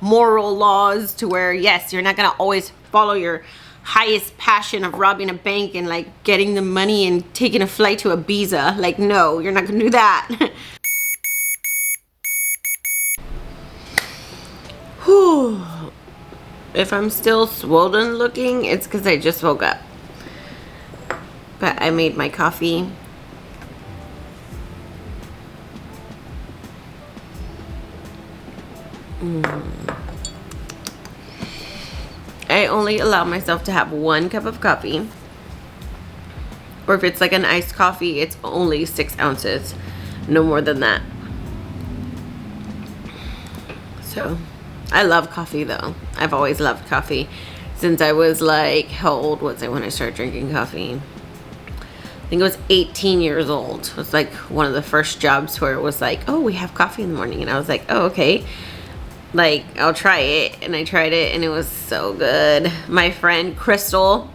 moral laws to where, yes, you're not gonna always follow your highest passion of robbing a bank and like getting the money and taking a flight to Ibiza. Like, no, you're not gonna do that. Whew. If I'm still swollen looking, it's because I just woke up. But I made my coffee. I only allow myself to have 1 cup of coffee. Or if it's like an iced coffee, it's only 6 ounces. No more than that. So, I love coffee though. I've always loved coffee. Since I was like, how old was I when I started drinking coffee? I think it was 18 years old. It was like one of the first jobs where it was like, oh, we have coffee in the morning. And I was like, oh, okay. Like, I'll try it. And I tried it and it was so good. My friend Crystal,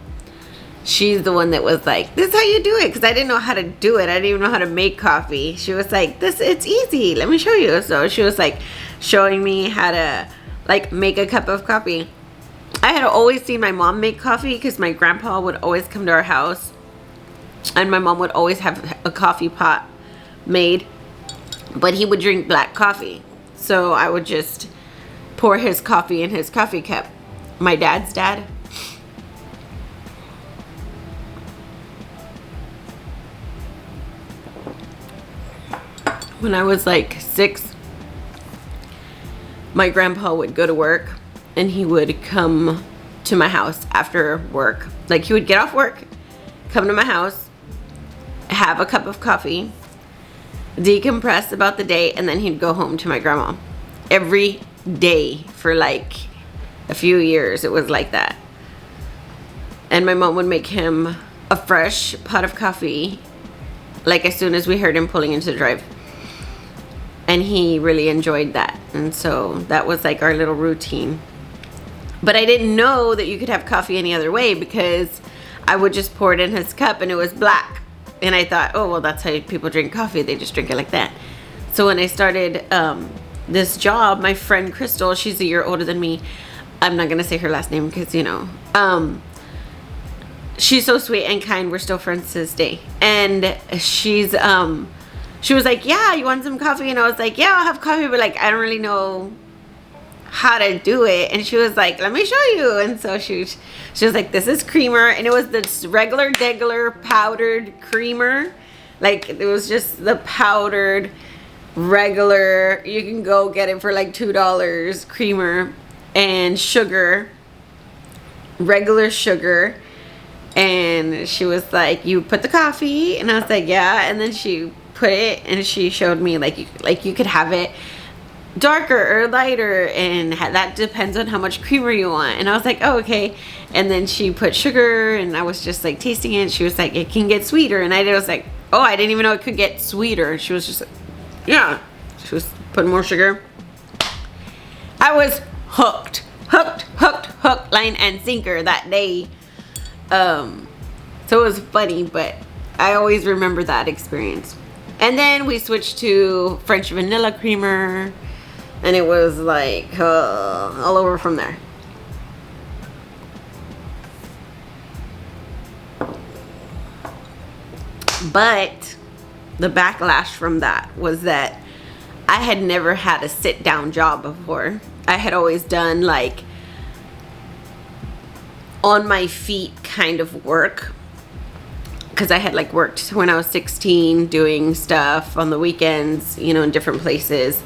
she's the one that was like, this is how you do it. Because I didn't know how to do it. I didn't even know how to make coffee. She was like, it's easy. Let me show you. So she was like showing me how to like make a cup of coffee. I had always seen my mom make coffee because my grandpa would always come to our house. And my mom would always have a coffee pot made. But he would drink black coffee. So I would just pour his coffee in his coffee cup. My dad's dad. When I was like 6, my grandpa would go to work and he would come to my house after work. Like, he would get off work, come to my house, have a cup of coffee, decompress about the day, and then he'd go home to my grandma. Every day for like a few years it was like that. And my mom would make him a fresh pot of coffee like as soon as we heard him pulling into the drive. And he really enjoyed that. And so that was like our little routine. But I didn't know that you could have coffee any other way because I would just pour it in his cup and it was black. And I thought, oh, well, that's how people drink coffee. They just drink it like that. So when I started this job, my friend Crystal, she's a year older than me. I'm not going to say her last name because, you know, she's so sweet and kind. We're still friends to this day. And she was like, yeah, you want some coffee? And I was like, yeah, I'll have coffee, but like, I don't really know how to do it. And she was like, let me show you. And so she was like, this is creamer. And it was this regular powdered creamer. Like, it was just the powdered regular, you can go get it for like $2 creamer, and sugar, regular sugar. And she was like, you put the coffee? And I was like, yeah. And then she put it and she showed me like you could have it darker or lighter, and that depends on how much creamer you want. And I was like, oh, okay. And then she put sugar and I was just like tasting it. She was like, it can get sweeter. And I was like, oh, I didn't even know it could get sweeter. She was just like, yeah. She was putting more sugar. I was hooked, line and sinker that day. So it was funny, but I always remember that experience. And then we switched to French vanilla creamer, and it was like all over from there. But the backlash from that was that I had never had a sit down job before. I had always done like on my feet kind of work, because I had like worked when I was 16 doing stuff on the weekends, you know, in different places.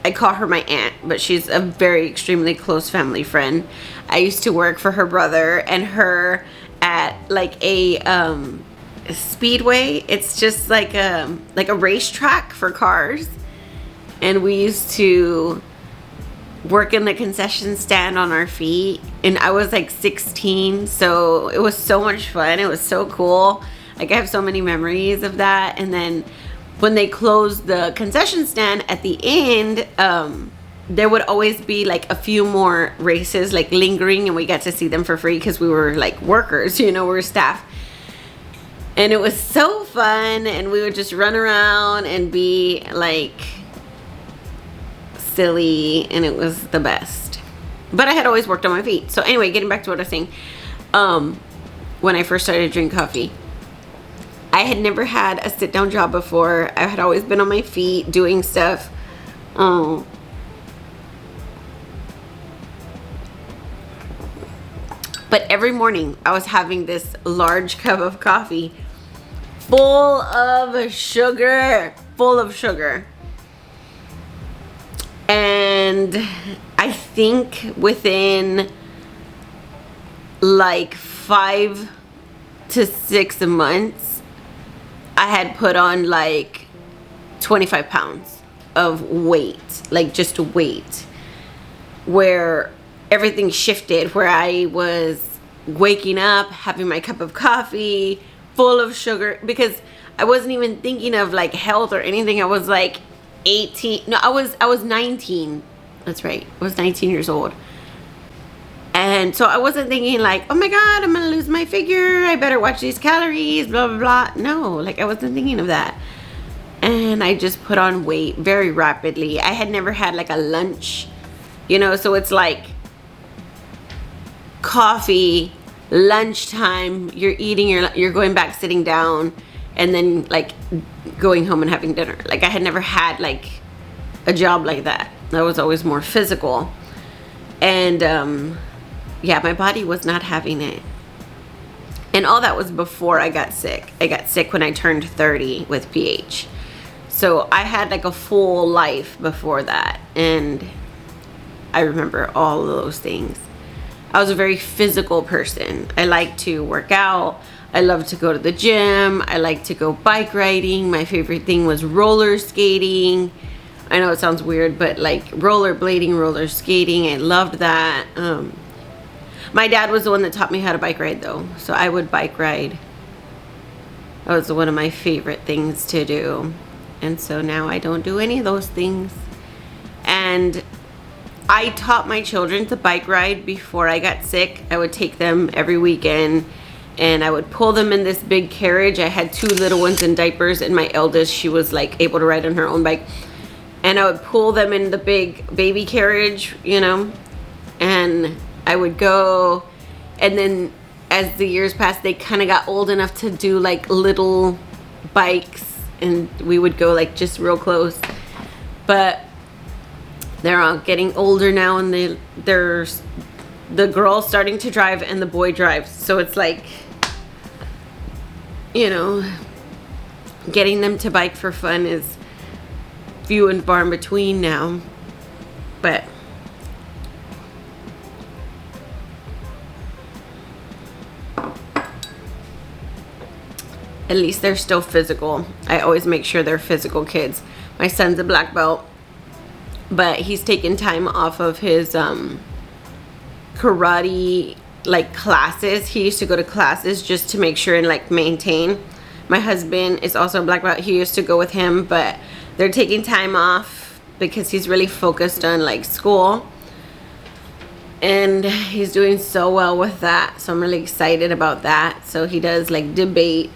I call her my aunt, but she's a very extremely close family friend. I used to work for her brother and her at like a speedway. It's just like a racetrack for cars. And we used to work in the concession stand on our feet, and I was like 16, so it was so much fun. It was so cool. Like, I have so many memories of that. And then when they closed the concession stand at the end, there would always be like a few more races like lingering, and we got to see them for free because we were like workers, you know, we were staff. And it was so fun, and we would just run around and be like silly, and it was the best. But I had always worked on my feet. So anyway, getting back to what I was saying, when I first started drinking coffee, I had never had a sit-down job before. I had always been on my feet doing stuff. But every morning I was having this large cup of coffee full of sugar. And I think within like 5 to 6 months, I had put on like 25 pounds of weight, like just weight, where everything shifted, where I was waking up, having my cup of coffee full of sugar, because I wasn't even thinking of like health or anything. I was like 18. No, I was 19. That's right. I was 19 years old. And so I wasn't thinking like, oh my God, I'm going to lose my figure. I better watch these calories, blah, blah, blah. No, like I wasn't thinking of that. And I just put on weight very rapidly. I had never had like a lunch, you know, so it's like coffee, lunchtime, you're eating, you're going back, sitting down, and then like going home and having dinner. Like I had never had like a job like that. I was always more physical. And yeah, my body was not having it. And all that was before I got sick. I got sick when I turned 30 with PH. So I had like a full life before that. And I remember all of those things. I was a very physical person. I like to work out. I love to go to the gym. I like to go bike riding. My favorite thing was roller skating. I know it sounds weird, but like rollerblading, roller skating, I loved that. My dad was the one that taught me how to bike ride though. So I would bike ride. That was one of my favorite things to do. And so now I don't do any of those things. And I taught my children to bike ride before I got sick. I would take them every weekend and I would pull them in this big carriage. I had 2 little ones in diapers, and my eldest, she was like able to ride on her own bike. And I would pull them in the big baby carriage, you know, and I would go. And then as the years passed, they kind of got old enough to do like little bikes, and we would go like just real close. But they're all getting older now, and there's the girl starting to drive and the boy drives. So it's like, you know, getting them to bike for fun is few and far in between now. But at least they're still physical. I always make sure they're physical kids. My son's a black belt, but he's taken time off of his karate like classes. He used to go to classes just to make sure and like maintain. My husband is also a black belt. He used to go with him, but they're taking time off because he's really focused on like school, and he's doing so well with that. So I'm really excited about that. So he does like debate,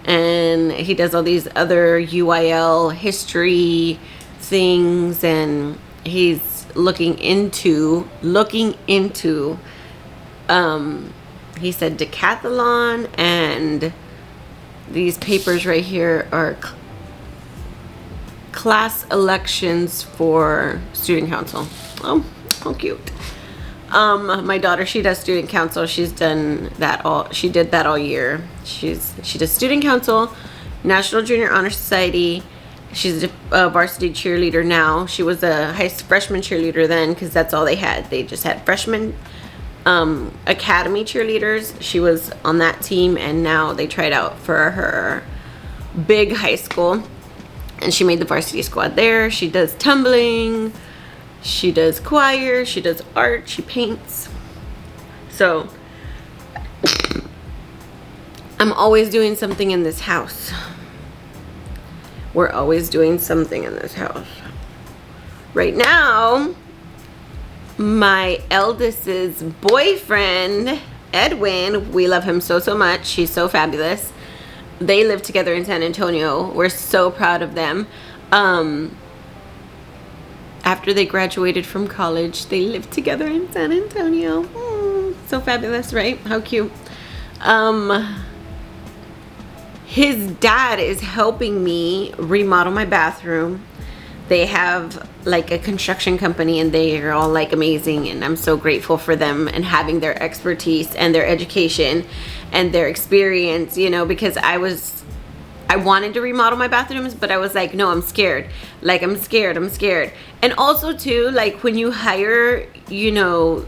and he does all these other UIL history things, and he's looking into he said decathlon, and these papers right here are class elections for student council. Oh, how cute. My daughter, she does student council. She did that all year. She does student council, National Junior Honor Society. She's a varsity cheerleader now. She was a freshman cheerleader then, because that's all they had. They just had freshman academy cheerleaders. She was on that team, and now they tried out for her big high school, and she made the varsity squad there. She does tumbling, she does choir, she does art, she paints. So I'm always doing something in this house. We're always doing something in this house. Right now, my eldest's boyfriend, Edwin, we love him so much. He's so fabulous. They live together in San Antonio. We're so proud of them. I after they graduated from college, they lived together in San Antonio. So fabulous, right? How cute. His dad is helping me remodel my bathroom. They have like a construction company and they are all like amazing, and I'm so grateful for them and having their expertise and their education and their experience, you know, because I wanted to remodel my bathrooms, but I was like, no, I'm scared. Like, I'm scared. And also too, like when you hire, you know,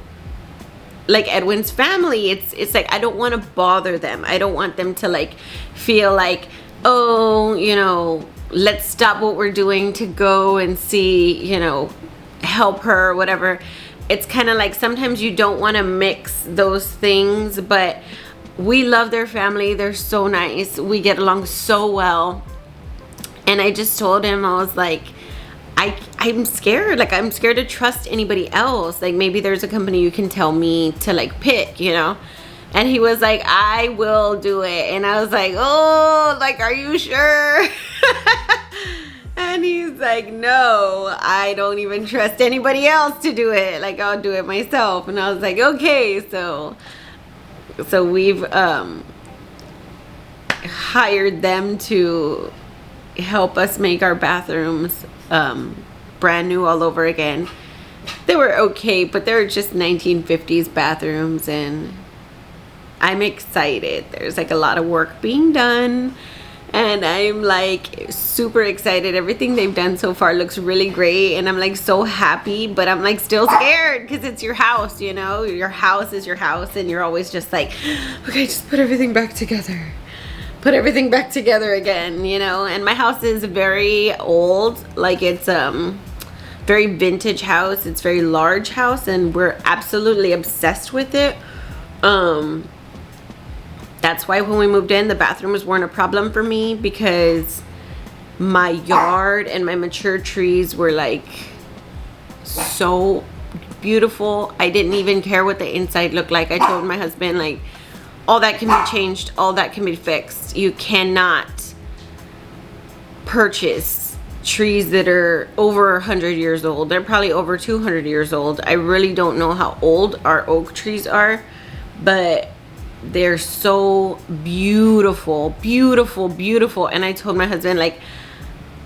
like Edwin's family, it's like, I don't want to bother them. I don't want them to like feel like, oh, you know, let's stop what we're doing to go and see, you know, help her or whatever. It's kind of like sometimes you don't want to mix those things, but we love their family. They're so nice. We get along so well. And I just told him, I was like, I'm scared. Like, I'm scared to trust anybody else. Like, maybe there's a company you can tell me to like pick, you know? And he was like, I will do it. And I was like, oh, like, are you sure? And he's like, no, I don't even trust anybody else to do it. Like, I'll do it myself. And I was like, okay. So we've hired them to help us make our bathrooms brand new all over again. They were okay, but they're just 1950s bathrooms, and I'm excited. There's like a lot of work being done, and I'm like super excited. Everything they've done so far looks really great, and I'm like so happy, but I'm like still scared because it's your house, you know? Your house is your house, and you're always just like, okay, just put everything back together. Put everything back together again, you know? And my house is very old. Like, it's very vintage house. It's very large house, and we're absolutely obsessed with it. That's why when we moved in, the bathrooms weren't a problem for me, because my yard and my mature trees were like so beautiful. I didn't even care what the inside looked like. I told my husband, like, all that can be changed, all that can be fixed. You cannot purchase trees that are over 100 years old. They're probably over 200 years old. I really don't know how old our oak trees are, but they're so beautiful, beautiful, beautiful. And I told my husband, like,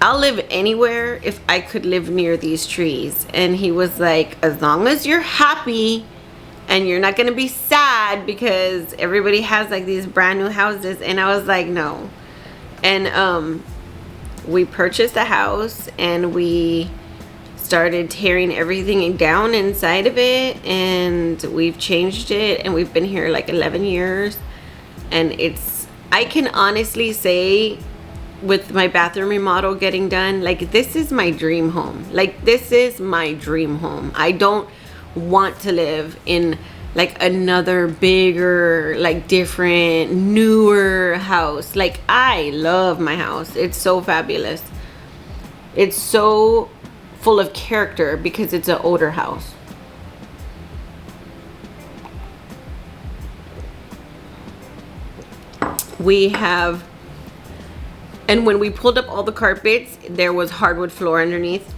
I'll live anywhere if I could live near these trees. And he was like, as long as you're happy and you're not gonna be sad because everybody has like these brand new houses. And I was like, no. And we purchased a house, and we started tearing everything down inside of it, and we've changed it, and we've been here like 11 years. And I can honestly say, with my bathroom remodel getting done, like, this is my dream home. Like, this is my dream home. I don't want to live in like another bigger, like different, newer house. Like, I love my house. It's so fabulous. It's so full of character because it's an older house. We have, and when we pulled up all the carpets, there was hardwood floor underneath.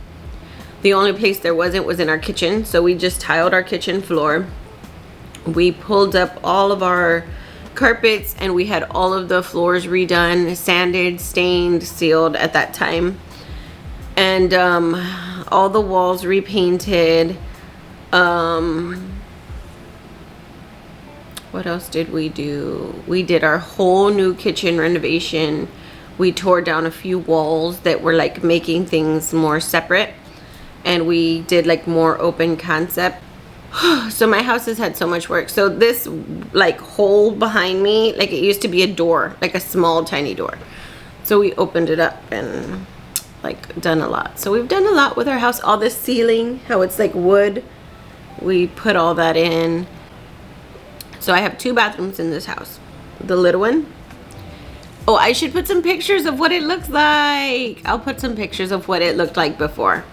The only place there wasn't was in our kitchen, so we just tiled our kitchen floor. We pulled up all of our carpets, and we had all of the floors redone, sanded, stained, sealed at that time. And all the walls repainted. What else did we do? We did our whole new kitchen renovation. We tore down a few walls that were like making things more separate, and we did like more open concept. So my house has had so much work. So this like hole behind me, like, it used to be a door, like a small tiny door. So we opened it up and like done a lot. So we've done a lot with our house. All this ceiling, how it's like wood, we put all that in. So I have 2 bathrooms in this house. The little one. Oh, I should put some pictures of what it looks like. I'll put some pictures of what it looked like before.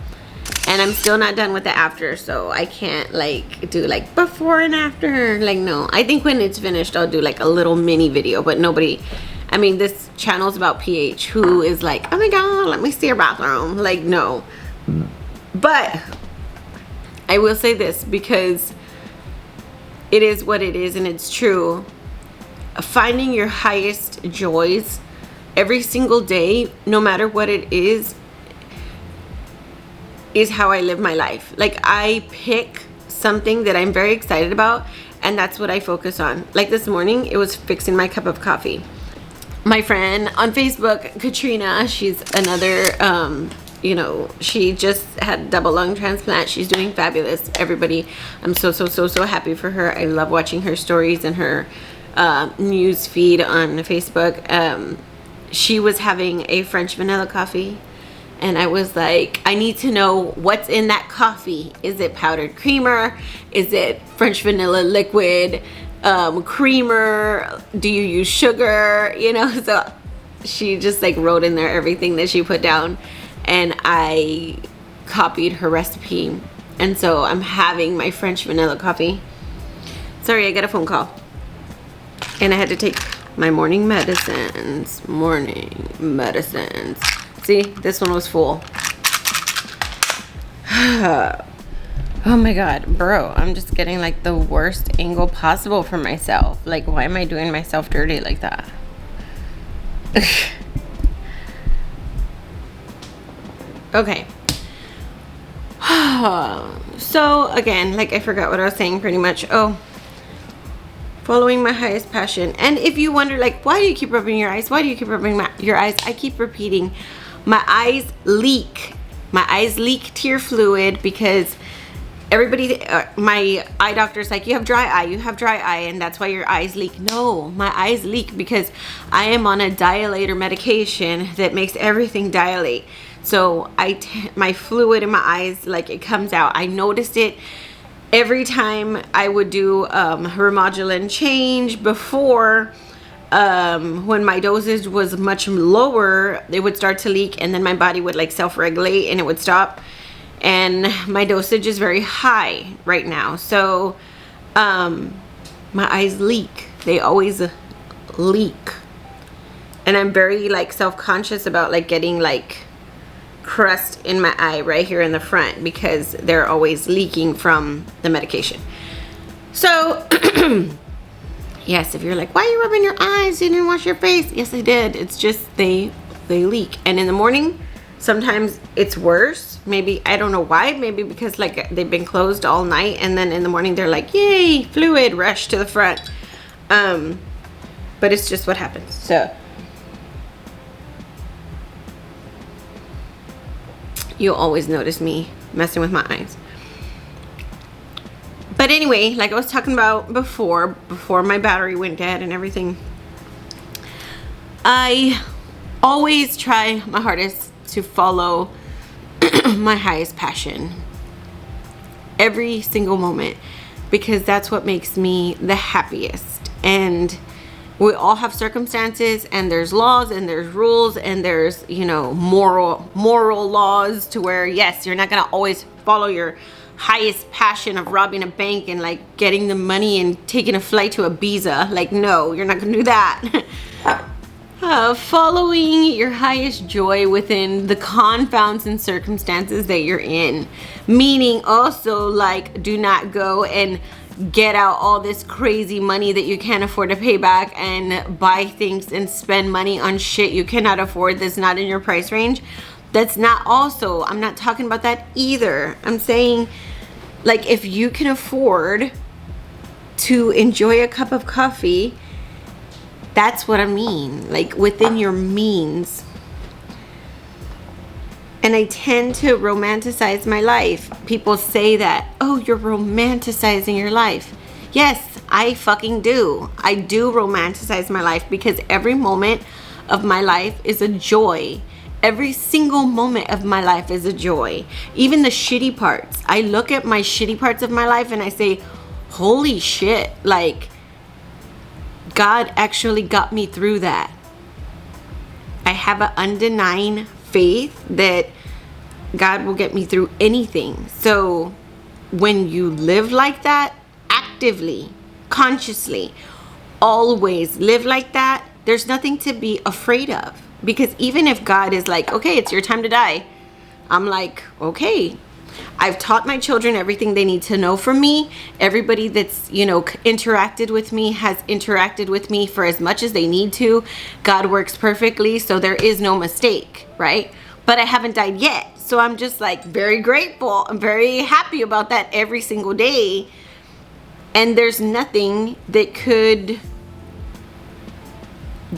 And I'm still not done with the after, so I can't like do like before and after. Like, no. I think when it's finished, I'll do like a little mini video. But nobody, I mean, this channel's about PH, who is like, oh my god, let me see your bathroom. Like, no. But I will say this, because it is what it is and it's true. Finding your highest joys every single day, no matter what it is how I live my life. Like, I pick something that I'm very excited about, and that's what I focus on. Like this morning, it was fixing my cup of coffee. My friend on Facebook, Katrina, she's another, you know, she just had double lung transplant. She's doing fabulous. Everybody, I'm so happy for her. I love watching her stories and her news feed on Facebook. She was having a French vanilla coffee, and I was like, I need to know what's in that coffee. Is it powdered creamer? Is it French vanilla liquid? Creamer? Do you use sugar? You know, so she just like wrote in there everything that she put down, and I copied her recipe. And so I'm having my French vanilla coffee. Sorry, I got a phone call, and I had to take my morning medicines. See, this one was full. Oh my god, bro, I'm just getting like the worst angle possible for myself. Like, why am I doing myself dirty like that? Okay. So again, like, I forgot what I was saying pretty much. Oh, following my highest passion. And if you wonder, like, why do you keep rubbing your eyes? Why do you keep rubbing your eyes? I keep repeating, my eyes leak. My eyes leak tear fluid because everybody, my eye doctor's like, you have dry eye, and that's why your eyes leak. No, my eyes leak because I am on a dilator medication that makes everything dilate. So my fluid in my eyes, like, it comes out. I noticed it every time I would do Remodulin change. Before, when my dosage was much lower, it would start to leak, and then my body would like self-regulate and it would stop. And my dosage is very high right now, so my eyes leak. They always leak, and I'm very like self-conscious about like getting like crust in my eye right here in the front because they're always leaking from the medication. So yes, if you're like, why are you rubbing your eyes? You didn't wash your face. Yes, I did. It's just they leak. And in the morning, sometimes it's worse. Maybe, I don't know why. Maybe because like they've been closed all night, and then in the morning they're like, yay, fluid, rush to the front. But it's just what happens. So you'll always notice me messing with my eyes. But anyway, like I was talking about before my battery went dead and everything, I always try my hardest to follow my highest passion every single moment, because that's what makes me the happiest. And we all have circumstances, and there's laws, and there's rules, and there's, you know, moral laws to where, yes, you're not gonna always follow your highest passion of robbing a bank and like getting the money and taking a flight to Ibiza. Like, no, you're not gonna do that. Following your highest joy within the confounds and circumstances that you're in, meaning also like, do not go and get out all this crazy money that you can't afford to pay back and buy things and spend money on shit you cannot afford that's not in your price range. That's not also, I'm not talking about that either. I'm saying, like, if you can afford to enjoy a cup of coffee, that's what I mean, like within your means. And I tend to romanticize my life. People say that, oh, you're romanticizing your life. Yes, I fucking do. I do romanticize my life because every moment of my life is a joy. Every single moment of my life is a joy. Even the shitty parts. I look at my shitty parts of my life and I say, holy shit, like, God actually got me through that. I have an undenying faith that God will get me through anything. So when you live like that, actively, consciously, always live like that, there's nothing to be afraid of. Because even if God is like, okay, it's your time to die, I'm like, okay, I've taught my children everything they need to know from me. Everybody that's, you know, interacted with me has interacted with me for as much as they need to. God works perfectly, so there is no mistake, right? But I haven't died yet. So I'm just like very grateful. I'm very happy about that every single day. And there's nothing that could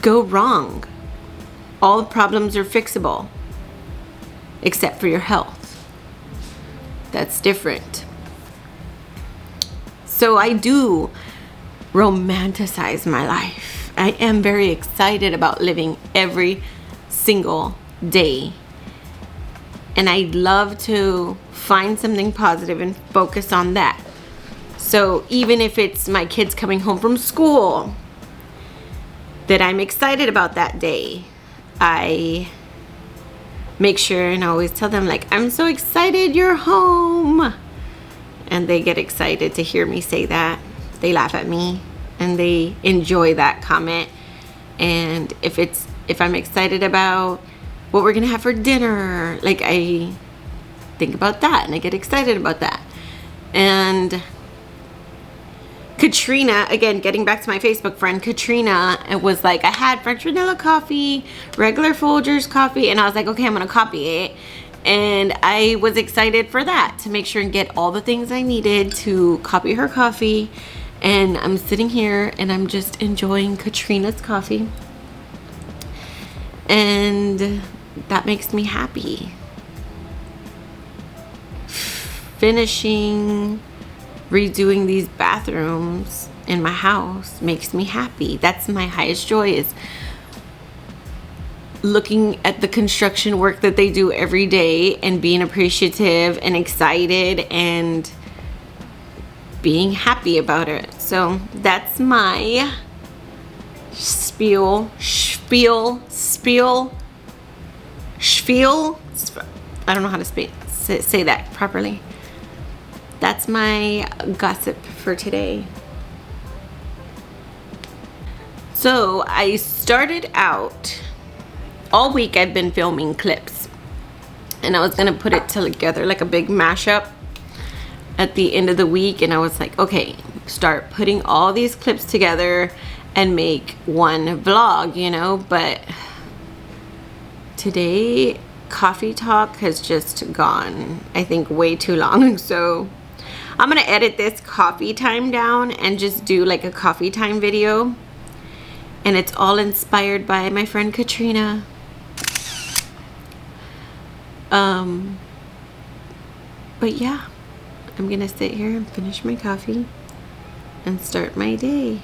go wrong. All the problems are fixable, except for your health. That's different. So I do romanticize my life. I am very excited about living every single day. And I love to find something positive and focus on that. So even if it's my kids coming home from school, that I'm excited about that day, I make sure and I always tell them, like, I'm so excited you're home. And they get excited to hear me say that. They laugh at me and they enjoy that comment. And if I'm excited about what we're gonna have for dinner, like, I think about that and I get excited about that. And Katrina, again, getting back to my Facebook friend, Katrina, it was like, I had French vanilla coffee, regular Folgers coffee, and I was like, okay, I'm gonna copy it. And I was excited for that, to make sure and get all the things I needed to copy her coffee. And I'm sitting here and I'm just enjoying Katrina's coffee. And that makes me happy. Finishing redoing these bathrooms in my house makes me happy. That's my highest joy, is looking at the construction work that they do every day and being appreciative and excited and being happy about it. So that's my spiel. I don't know how to say that properly. That's my gossip for today. So I started out, all week I've been filming clips, and I was gonna put it together like a big mashup at the end of the week. And I was like, okay, start putting all these clips together and make one vlog, you know. But today, coffee talk has just gone, I think, way too long. So I'm gonna edit this coffee time down and just do like a coffee time video. And it's all inspired by my friend Katrina. But yeah, I'm gonna sit here and finish my coffee and start my day.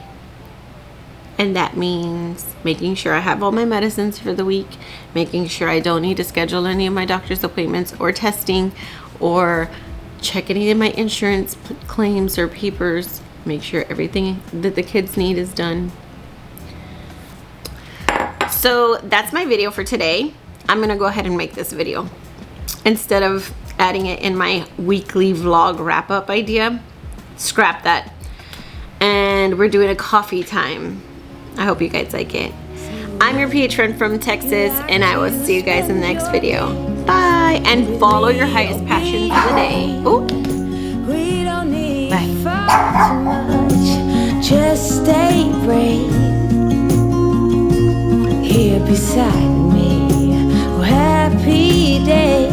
And that means making sure I have all my medicines for the week, making sure I don't need to schedule any of my doctor's appointments or testing or check any of my insurance claims or papers, make sure everything that the kids need is done. So that's my video for today. I'm gonna go ahead and make this video instead of adding it in my weekly vlog wrap-up idea. Scrap that. And we're doing a coffee time. I hope you guys like it. I'm your PH friend from Texas, and I will see you guys in the next video. Bye, and follow your highest passion for the day. Ooh. We don't need far too much. Just stay brave here beside me. Oh, happy day.